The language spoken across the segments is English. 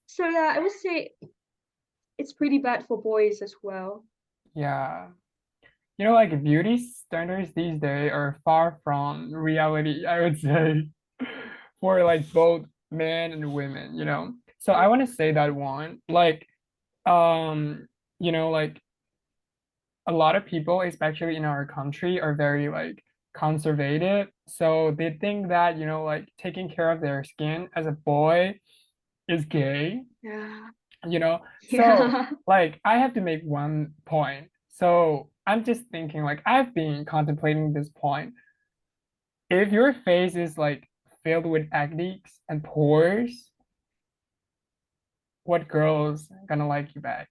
So yeah, I would say it's pretty bad for boys as well. Yeah. You know, like beauty standards these days are far from reality, I would say, for like both men and women, you know. So I Yeah. want to say that one, like, um, like a lot of people, especially in our country, are very like conservative. So they think that, like taking care of their skin as a boy is gay, Yeah. you know. So Yeah. like I have to make one point. So I'm just thinking like I've been contemplating this point. If your face is like filled with acne and pores, what girl's gonna like you back?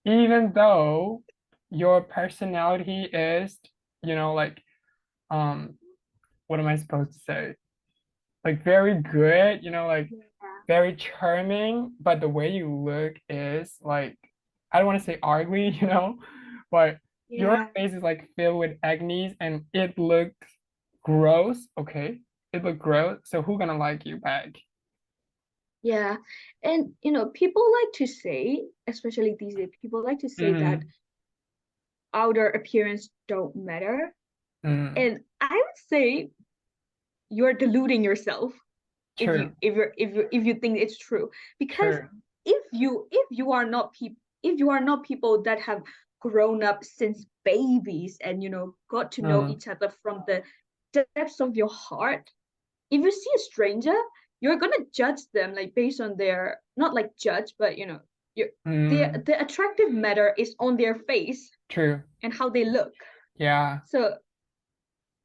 Even though your personality is, like um what am I supposed to say? Like very good, like very charming, but the way you look is like I don't want to say ugly, but your Yeah. face is like filled with acne and it looks gross, okay? It look gross, so who gonna like you back? Yeah. And people like to say, especially these days, people like to say that Mm, outer appearance don't matter. mm, And I would say you're deluding yourself true, if you think it's true. Because true. if you are not people that have grown up since babies and got to know Mm, each other from the depths of your heart, if you see a stranger, you're gonna judge them like based on their, not like judge, but you mm, the attractive matter is on their face true. and how they look. Yeah, So,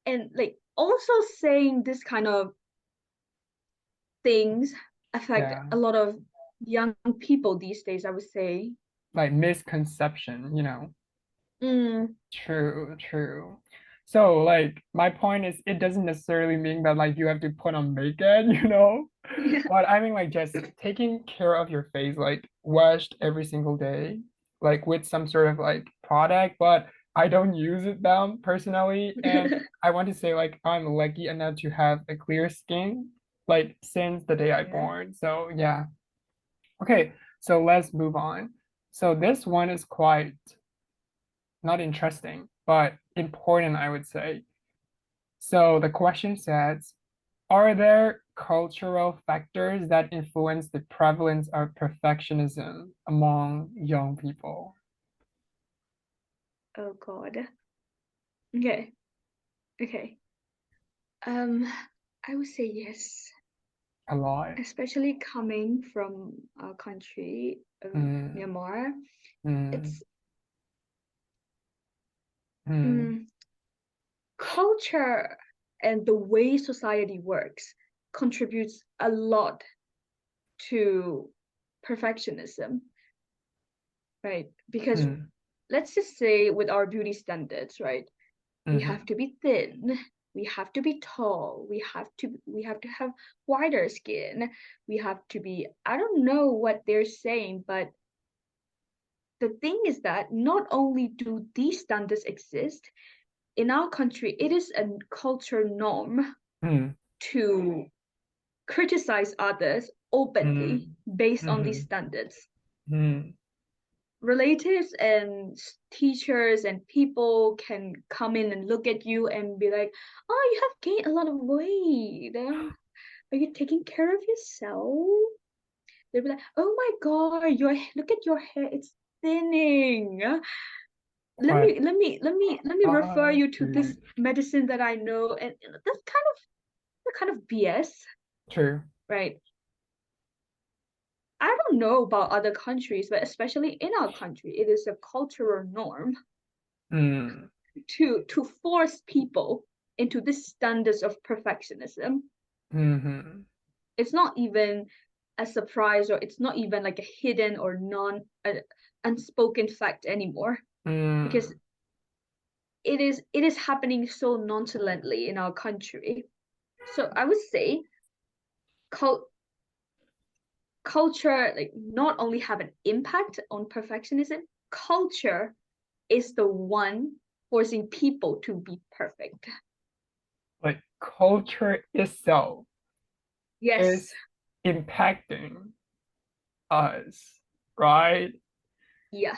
and like also saying this kind of things affect yeah. a lot of young people these days, I would say. Like misconception. Mm. True, true. So like my point is it doesn't necessarily mean that like you have to put on makeup, Yeah. But I mean like just taking care of your face, like washed every single day, like with some sort of like product, but I don't use it them personally. And I want to say like I'm lucky enough to have a clear skin, like since the day I Yeah. born. So yeah. Okay, so let's move on. So this one is quite not interesting, but important, I would say. So the question says, are there cultural factors that influence the prevalence of perfectionism among young people? Oh God. Okay. Okay. Um, I would say yes, A lot. especially coming from our country, Mm, Myanmar. mm, It's mm, mm, culture and the way society works contributes a lot to perfectionism, right? Because mm, let's just say with our beauty standards, right? We have mhm, to be thin, we have to be tall, we have to have wider skin, we have to be, I don't know what they're saying, but the thing is that not only do these standards exist in our country, it is a culture norm mm, to criticize others openly mm, based on these mhm, standards. mm. Relatives and teachers and people can come in and look at you and be like, "Oh, you have gained a lot of weight. Are you taking care of yourself?" They'll be like, "Oh my God, look at your hair. It's thinning. What? Let me refer you to this Dude. medicine that I know." And that's kind of BS, True. right? I don't know about other countries, but especially in our country, it is a cultural norm Mm, to force people into this standards of perfectionism. mhm, It's not even a surprise, or it's not even like a hidden or unspoken fact anymore, because mm. it is happening so nonchalantly in our country. So I would say cult- culture like not only have an impact on perfectionism, culture is the one forcing people to be perfect. Like culture itself Yes. is impacting us, right? Yeah.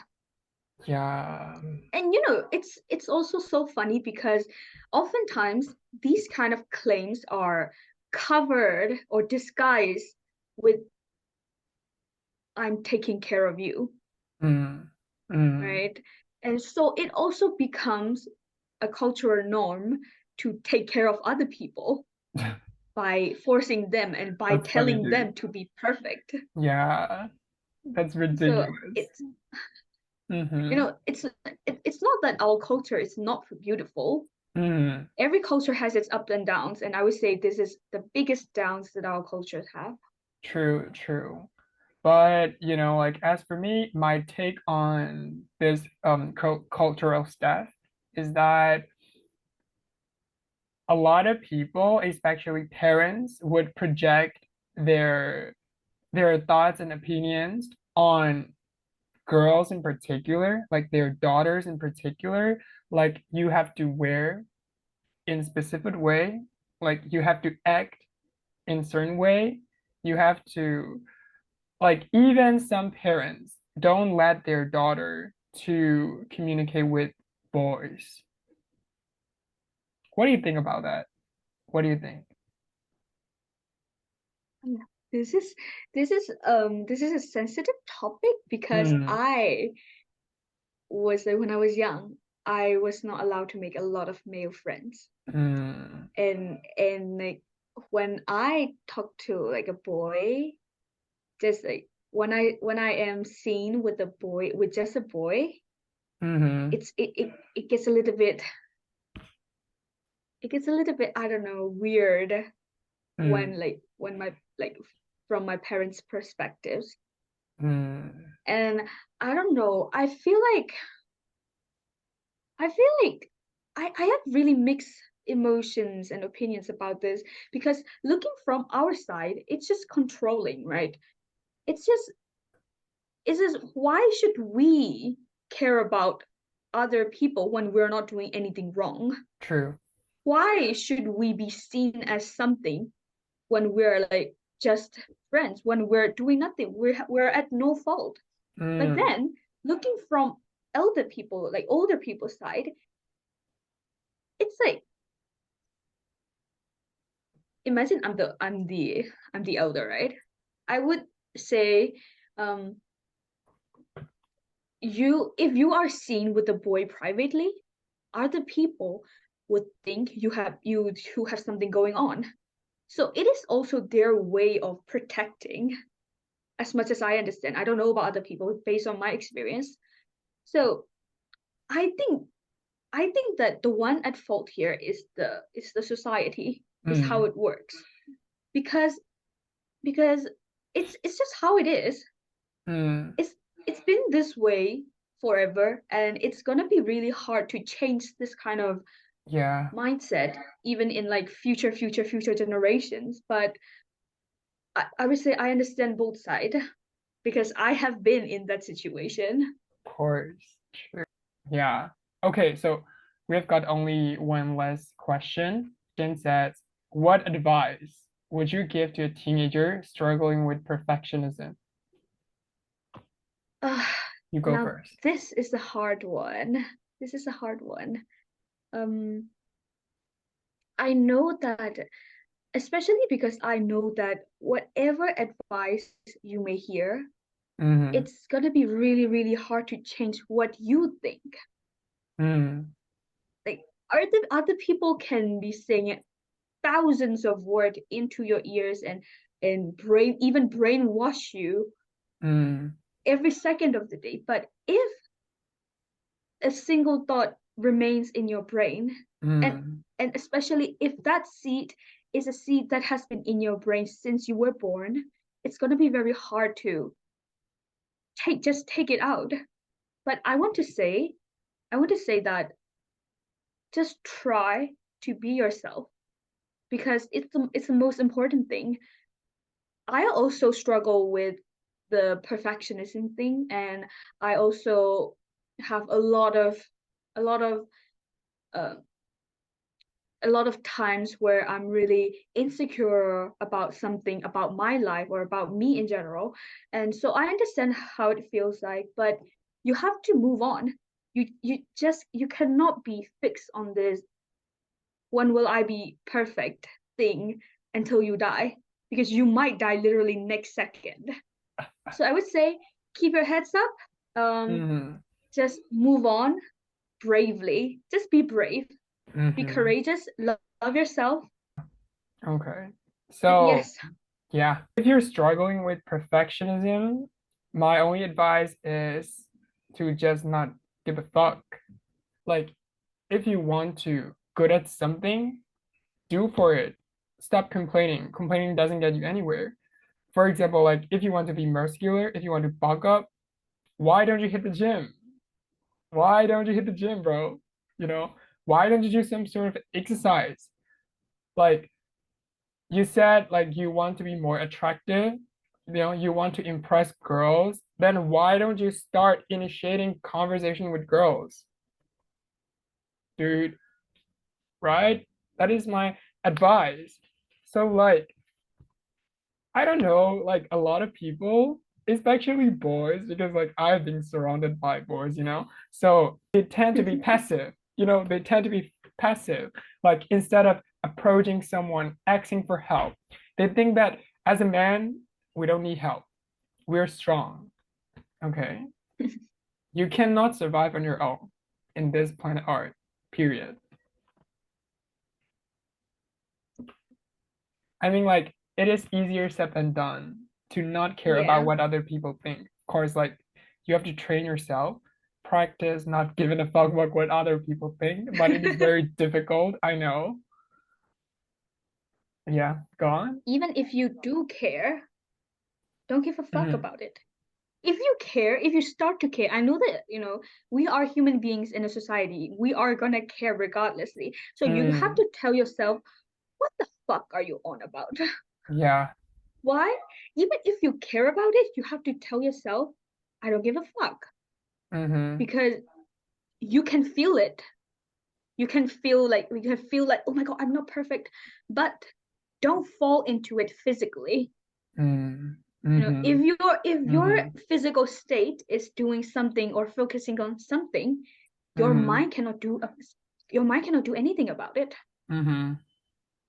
Yeah. And you know, it's also so funny because oftentimes these kind of claims are covered or disguised with I'm taking care of you, Mm, mm. right? And so it also becomes a cultural norm to take care of other people by forcing them and by That's funny, telling dude. them to be perfect. Yeah, that's So ridiculous. it's, you Mm-hmm. know, it's not that our culture is not beautiful. Mm. Every culture has its ups and downs, and I would say this is the biggest downs that our cultures have. True, true. But, like as for me, my take on this cultural stuff is that a lot of people, especially parents, would project their their thoughts and opinions on girls in particular, like their daughters in particular, like you have to wear in a specific way, like you have to act in certain way, you have to like even some parents don't let their daughter to communicate with boys. What do you think about that? What do you think? Yeah. This is this is a sensitive topic because Mm, I was like when I was young, I was not allowed to make a lot of male friends. mm, And like when I talk to like a boy, just like when I am seen with a boy with just a boy, mm-hmm, it gets a little bit I don't know weird mm, when my like from my parents' perspectives. mm, And I don't know, I feel like I have really mixed emotions and opinions about this because looking from our side, it's just controlling, right? It's just why should we care about other people when we're not doing anything wrong? true. Why should we be seen as something when we're like just friends, when we're doing nothing, we're at no fault? But Mm, then looking from elder people, like older people's side, it's like imagine I'm the elder, right? I would say um you if you are seen with a boy privately, other people would think you have something going on. So it is also their way of protecting, as much as I understand. I don't know about other people based on my experience. So I think I think that the one at fault here is the society, is how mm, it works. Because because it's just how it is. mm, It's been this way forever, and it's gonna be really hard to change this kind of yeah, mindset even in like future generations. But I would say I understand both sides because I have been in that situation. of course. True. Yeah. Okay, so we've got only one last question. Jen says, what advice would you give to a teenager struggling with perfectionism? uh, You go Now first. this is a hard one. This is a hard one. um I know that, especially because I know that whatever advice you may hear, Mm-hmm. it's gonna be really, really hard to change what you think. Mm, Like other people can be saying thousands of words into your ears and brainwash you mm, every second of the day. But if a single thought remains in your brain, and mm, and especially if that seed is a seed that has been in your brain since you were born, it's going to be very hard to take it out. But I want to say that just try to be yourself because it's the most important thing. I also struggle with the perfectionism thing, and I also have a lot of uh, a lot of times where I'm really insecure about something about my life or about me in general. And so I understand how it feels like, but you have to move on. You cannot be fixed on this when will I be perfect thing until you die, because you might die literally next second. So I would say keep your heads up. Mm-hmm. Just move on bravely. Just be brave. Be Mm-hmm. courageous. Love yourself. Okay. And So, yes, yeah, if you're struggling with perfectionism, my only advice is to just not give a fuck. Like, if you want to good at something, do for it. Stop complaining. Complaining doesn't get you anywhere. For example, like if you want to be muscular, if you want to bulk up, why don't you hit the gym? Why don't you hit the gym, bro? You know, why don't you do some sort of exercise? Like you said, like you want to be more attractive, you want to impress girls, then why don't you start initiating conversation with girls, dude? Right? That is my advice. So like I don't know, like a lot of people, especially boys, because like I've been surrounded by boys, so they tend to be passive, they tend to be passive. Like instead of approaching someone, asking for help, they think that as a man, we don't need help. We're strong. Okay. You cannot survive on your own in this planet Earth, period. I mean, like, it is easier said than done to not care about yeah. what other people think. Of course, like, you have to train yourself, practice not giving a fuck about what other people think, but it is very difficult, I know. Yeah, go on. Even if you do care, don't give a fuck Mm-hmm. about it. If you care, if you start to care, I know that, we are human beings in a society. We are gonna care regardlessly. So you have Mm, to tell yourself, what the fuck are you on about? yeah. Why? Even if you care about it, you have to tell yourself, I don't give a fuck. Mm-hmm. Because you can feel it. You can feel like, oh my god, I'm not perfect. But don't fall into it physically. Mm, If mm-hmm. your Mm-hmm. physical state is doing something or focusing on something, your Mm-hmm. mind cannot do your mind cannot do anything about it. Mm-hmm.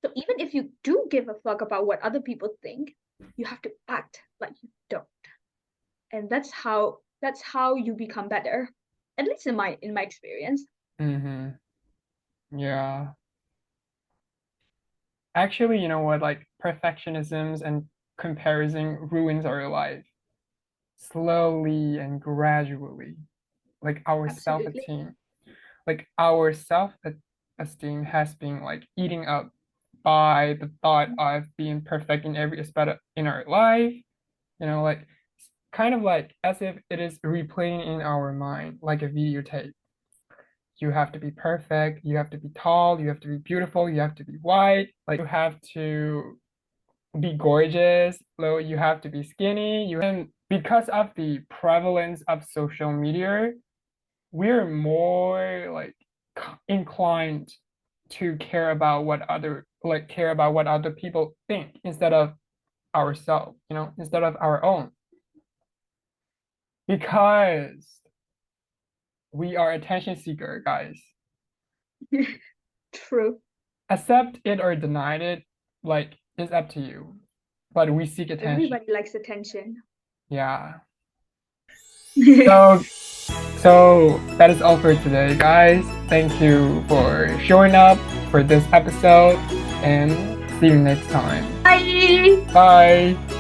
So even if you do give a fuck about what other people think, you have to act like you don't. And that's how you become better. At least in my experience. Mm-hmm. Yeah. Actually, you know what? Like perfectionisms and comparison ruins our life slowly and gradually. Like our Absolutely. self-esteem, like our self-esteem has been like eating up by the thought of being perfect in every aspect in our life. Like kind of like as if it is replaying in our mind like a videotape. You have to be perfect, you have to be tall, you have to be beautiful, you have to be white, like you have to be gorgeous, though you have to be skinny. And because of the prevalence of social media, we're more like inclined to care about what other people think instead of ourselves, instead of our own. Because we are attention seeker, guys. True. Accept it or deny it, like it's up to you. But we seek attention. Everybody likes attention. Yeah. So So that is all for today, guys. Thank you for showing up for this episode and see you next time. Bye. Bye.